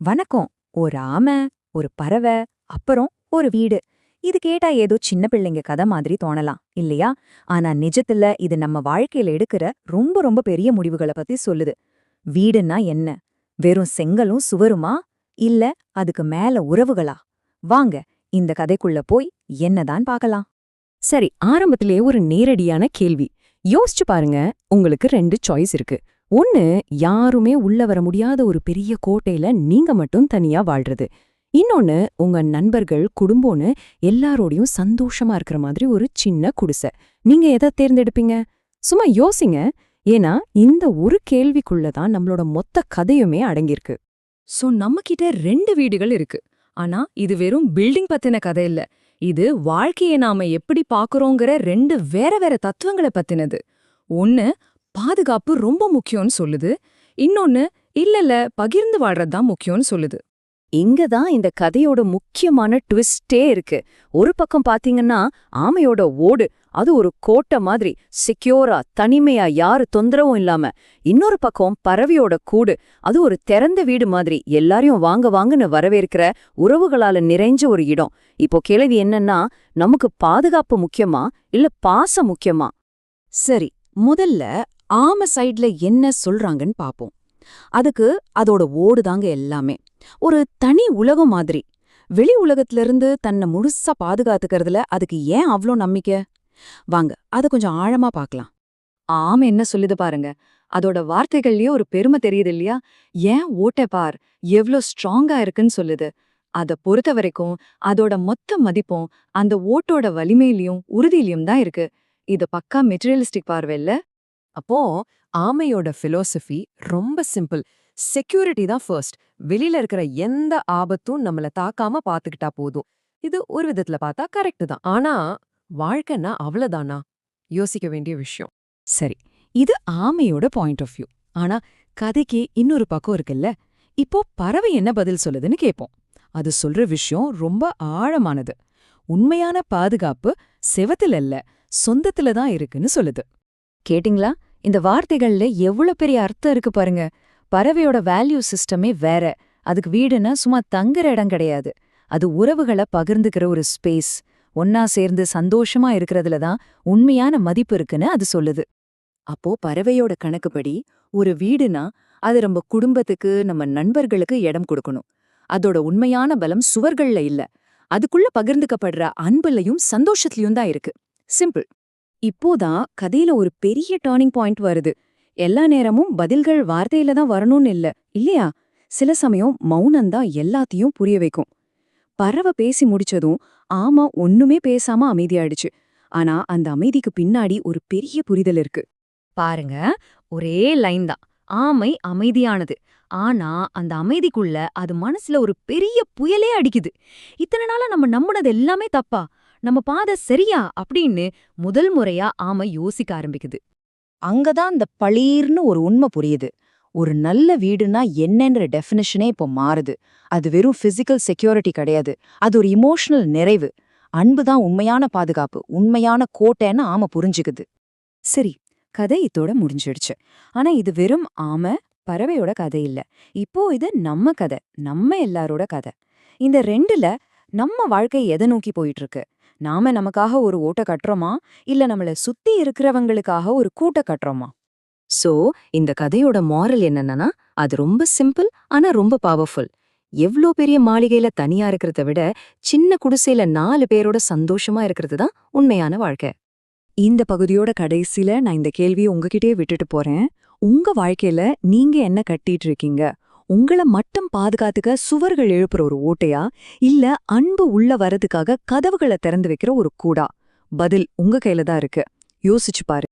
வணக்கம். ஒரு ஆமை, ஒரு பறவை, அப்புறம் ஒரு வீடு. இது கேட்டா ஏதோ சின்ன பிள்ளைங்க கதை மாதிரி தோணலாம் இல்லையா? ஆனா நிஜத்துல இது நம்ம வாழ்க்கையில எடுக்கிற ரொம்ப ரொம்ப பெரிய முடிவுகளை பத்தி சொல்லுது. வீடுன்னா என்ன? வெறும் செங்கலும் சுவருமா? இல்ல அதுக்கு மேல உறவுகளா? வாங்க இந்த கதைக்குள்ள போய் என்னதான் பார்க்கலாம். சரி, ஆரம்பத்திலே ஒரு நேரடியான கேள்வி. யோசிச்சு பாருங்க. உங்களுக்கு 2 சாய்ஸ் இருக்கு. ஒன்னு, யாருமே உள்ள வர முடியாத ஒரு பெரிய கோட்டையில நீங்க மட்டும் தனியா வாழ்றது. இன்னொன்னு, உங்க நண்பர்கள், குடும்பம்னு எல்லாரோடையும் சந்தோஷமா இருக்கிற மாதிரி ஒரு சின்ன குடிசை. நீங்க எதை தேர்ந்தெடுப்பீங்க? சும்மா யோசிங்க. ஏன்னா இந்த ஒரு கேள்விக்குள்ள தான் நம்மளோட மொத்த கதையுமே அடங்கியிருக்கு. சோ நம்ம கிட்ட 2 வீடுகள் இருக்கு. ஆனா இது வெறும் பில்டிங் பத்தின கதை இல்ல. இது வாழ்க்கைய நாம எப்படி பாக்குறோங்கிற 2 வேற வேற தத்துவங்களை பத்தினது. ஒன்னு பாதுகாப்பு ரொம்ப முக்கியம்னு சொல்லுது. இன்னொன்னு இல்ல பகிர்ந்து வாழ்றதுதான் முக்கியம்னு சொல்லுது. இங்க தான் இந்த கதையோட முக்கியமான ட்விஸ்டே இருக்கு. ஒரு பக்கம் பாத்தீங்கன்னா ஆமையோட ஓடு, அது ஒரு கோட்டை மாதிரி செக்யூரா, தனிமையா, யாரு தொந்தரவும் இல்லாம. இன்னொரு பக்கம் பறவையோட கூடு, அது ஒரு திறந்த வீடு மாதிரி எல்லாரையும் வாங்க வாங்கன்னு வரவேற்கிற உறவுகளால நிறைஞ்ச ஒரு இடம். இப்போ கேள்வி என்னன்னா, நமக்கு பாதுகாப்பு முக்கியமா இல்ல பாசம் முக்கியமா? சரி, முதல்ல ஆமை சைட்ல என்ன சொல்றாங்கன்னு பாப்போம். அதுக்கு அதோட ஓடுதாங்க எல்லாமே. ஒரு தனி உலகம் மாதிரி. வெளி உலகத்திலிருந்து தன்னை முழுசா பாதுகாத்துக்கிறதுல அதுக்கு ஏன் அவ்ளோ நம்பிக்கை? வாங்க அத கொஞ்சம் ஆழமா பார்க்கலாம். ஆமா, என்ன சொல்லுது பாருங்க. அதோட வார்த்தைகள்லயே ஒரு பெருமை தெரியுது இல்லையா? ஏன் ஓட்டை பார் எவ்ளோ ஸ்ட்ராங்கா இருக்குன்னு சொல்லுது. அத பொறுத்த வரைக்கும் அதோட மொத்த மதிப்பும் அந்த ஓட்டோட வலிமையிலயும் உறுதியிலயும் தான் இருக்கு. இது பக்கா மெட்டீரியலிஸ்டிக் பார்வை இல்ல. அப்போ ஆமையோட பிலோசபி ரொம்ப சிம்பிள். செக்யூரிட்டி தான் ஃபர்ஸ்ட். வெளியில இருக்கிற எந்த ஆபத்தும் நம்மள தாக்காம பாத்துக்கிட்டா போதும். இது ஒரு விதத்துல பார்த்தா கரெக்ட் தான். ஆனா வாழ்க்கைன்னா அவ்வளவுதானா? யோசிக்க வேண்டிய விஷயம். சரி, இது ஆமையோட பாயிண்ட் ஆஃப் வியூ. ஆனா கதைக்கு இன்னொரு பக்கம் இருக்குல்ல. இப்போ பறவை என்ன பதில் சொல்லுதுன்னு கேட்போம். அது சொல்ற விஷயம் ரொம்ப ஆழமானது. உண்மையான பாதுகாப்பு செவத்துல இல்ல, சொந்தத்துல தான் இருக்குன்னு சொல்லுது. கேட்டிங்களா? இந்த வார்த்தைகள்ல எவ்வளவு பெரிய அர்த்தம் இருக்கு பாருங்க. பறவையோட வேல்யூ சிஸ்டமே வேற. அதுக்கு வீடுன்னா சும்மா தங்குற இடம் கிடையாது. அது உறவுகளை பகிர்ந்துக்கிற ஒரு ஸ்பேஸ். ஒன்னா சேர்ந்து சந்தோஷமா இருக்கிறதுல தான் உண்மையான மதிப்பு இருக்குன்னு அது சொல்லுது. அப்போ பறவையோட கணக்குப்படி ஒரு வீடுனா அது நம்ம குடும்பத்துக்கு, நம்ம நண்பர்களுக்கு இடம் கொடுக்கணும். அதோட உண்மையான பலம் சுவர்கள்ல இல்ல, அதுக்குள்ள பகிர்ந்துக்கப்படுற அன்புலயும் சந்தோஷத்திலயும் தான் இருக்கு. சிம்பிள். இப்போதான் கதையில ஒரு பெரிய டர்னிங் பாயிண்ட் வருது. எல்லா நேரமும் பதில்கள் வார்த்தையில தான் வரணும்னு இல்ல, இல்லையா? சில சமயம் மௌனம்தான் எல்லாத்தையும் புரிய வைக்கும். பறவை பேசி முடிச்சதும் ஆமா ஒண்ணுமே பேசாம அமைதியாயிடுச்சு. ஆனா அந்த அமைதிக்கு பின்னாடி ஒரு பெரிய புரிதல் இருக்கு. பாருங்க, ஒரே லைன் தான். ஆமை அமைதியானது. ஆனா அந்த அமைதிக்குள்ள அது மனசுல ஒரு பெரிய புயலே அடிக்குது. இத்தனை நாளா நம்ம நம்புனது எல்லாமே தப்பா? நம்ம பாதை சரியா அப்படின்னு முதல் முறையா ஆமை யோசிக்க ஆரம்பிக்குது. அங்கதான் இந்த பளீர்னு ஒரு உண்மை புரியுது. ஒரு நல்ல வீடுனா என்னன்ற டெஃபினிஷனே இப்போ மாறுது. அது வெறும் பிசிக்கல் செக்யூரிட்டி கிடையாது. அது ஒரு இமோஷனல் நிறைவு. அன்புதான் உண்மையான பாதுகாப்பு, உண்மையான கோட்டைன்னு ஆமை புரிஞ்சுக்குது. சரி, கதை இதோட முடிஞ்சிடுச்சு. ஆனா இது வெறும் ஆமை பறவையோட கதை இல்ல. இப்போ இது நம்ம கதை, நம்ம எல்லாரோட கதை. இந்த 2ல நம்ம வாழ்க்கை எதை நோக்கி போயிட்டு இருக்கு? நாம நமக்காக ஒரு ஓட்ட கட்டுறோமா, இல்ல நம்மள சுத்தி இருக்கிறவங்களுக்காக ஒரு கூட்ட கட்டுறோமா? சோ, இந்த கதையோட மாரல் என்னன்னா, அது ரொம்ப சிம்பிள் ஆனா ரொம்ப பவர்ஃபுல். எவ்ளோ பெரிய மாளிகையில தனியா இருக்கிறத விட சின்ன குடிசையில 4 பேரோட சந்தோஷமா இருக்கிறது தான் உண்மையான வாழ்க்கை. இந்த பகுதியோட கடைசில நான் இந்த கேள்வியை உங்ககிட்டயே விட்டுட்டு போறேன். உங்க வாழ்க்கையில நீங்க என்ன கட்டிட்டு இருக்கீங்க? உங்கள மட்டும் பாதுகாத்துக்க சுவர்கள் எழுப்புற ஒரு ஓட்டையா, இல்ல அன்பு உள்ள வரதுக்காக கதவுகளை திறந்து வைக்கிற ஒரு கூடா? பதில் உங்க கையில தான் இருக்கு. யோசிச்சு பாரு.